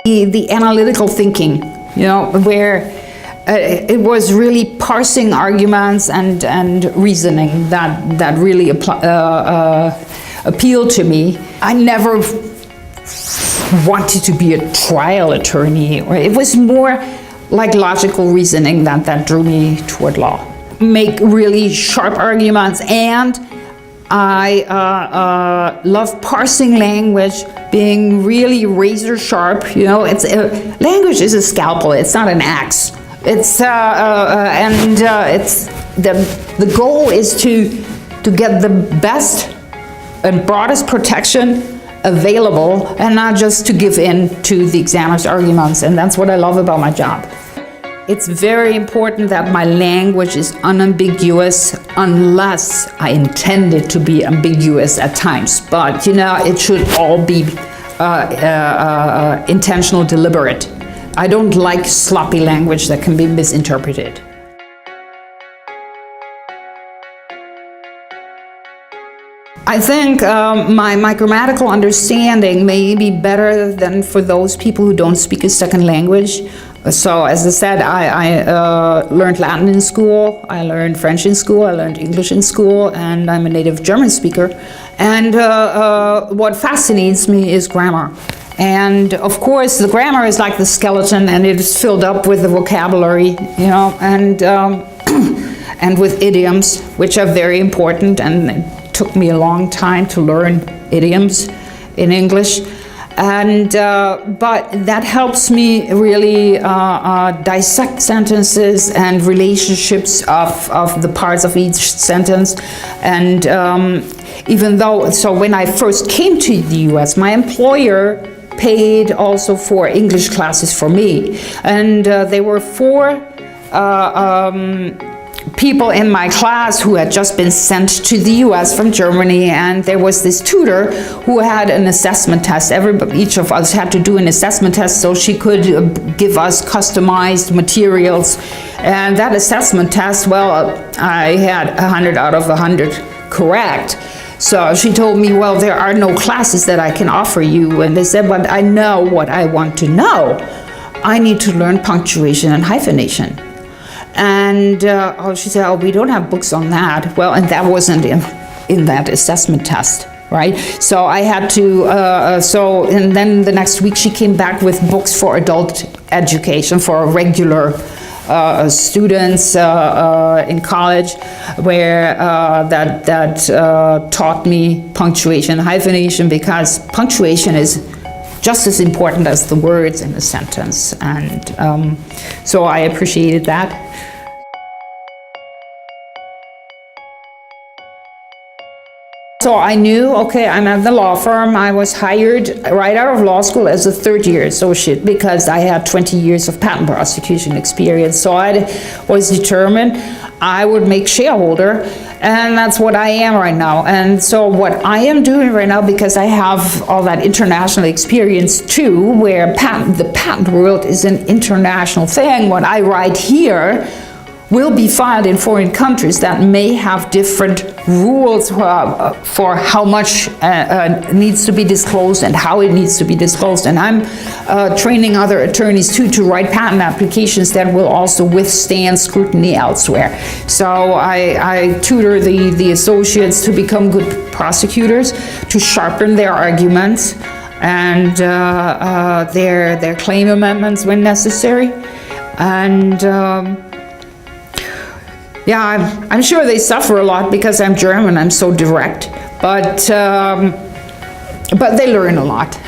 The analytical thinking, where it was really parsing arguments and reasoning that really appealed to me. I never wanted to be a trial attorney. It was more like logical reasoning that drew me toward law. Make really sharp arguments, and I love parsing language, being really razor sharp. Language is a scalpel. It's not an axe. It's the goal is to get the best and broadest protection available, and not just to give in to the examiner's arguments. And that's what I love about my job. It's very important that my language is unambiguous, unless I intend it to be ambiguous at times. But it should all be intentional, deliberate. I don't like sloppy language that can be misinterpreted. I think my grammatical understanding may be better than for those people who don't speak a second language. So, as I said, I learned Latin in school, I learned French in school, I learned English in school, and I'm a native German speaker. And what fascinates me is grammar. And of course, the grammar is like the skeleton, and it is filled up with the vocabulary, and with idioms, which are very important. And it took me a long time to learn idioms in English. And but that helps me really dissect sentences and relationships of the parts of each sentence. And so when I first came to the US, my employer paid also for English classes for me. And there were 4 people in my class who had just been sent to the US from Germany, and there was this tutor who had an assessment test. Each of us had to do an assessment test so she could give us customized materials. And that assessment test, well, I had 100 out of 100 correct. So she told me, well, there are no classes that I can offer you. And they said, but I know what I want to know. I need to learn punctuation and hyphenation. And she said, oh, we don't have books on that. Well, and that wasn't in that assessment test, right? So I had to, and then the next week she came back with books for adult education, for regular students in college, where that taught me punctuation and hyphenation, because punctuation is just as important as the words in a sentence. And so I appreciated that. So I knew, okay, I'm at the law firm. I was hired right out of law school as a third-year associate because I had 20 years of patent prosecution experience. So I was determined I would make shareholder, and that's what I am right now. And so what I am doing right now, because I have all that international experience too, where the patent world is an international thing, what I write here will be filed in foreign countries that may have different rules for how much needs to be disclosed and how it needs to be disclosed. And I'm training other attorneys too to write patent applications that will also withstand scrutiny elsewhere. So I tutor the associates to become good prosecutors, to sharpen their arguments and their claim amendments when necessary. And yeah, I'm sure they suffer a lot because I'm German, I'm so direct, but they learn a lot.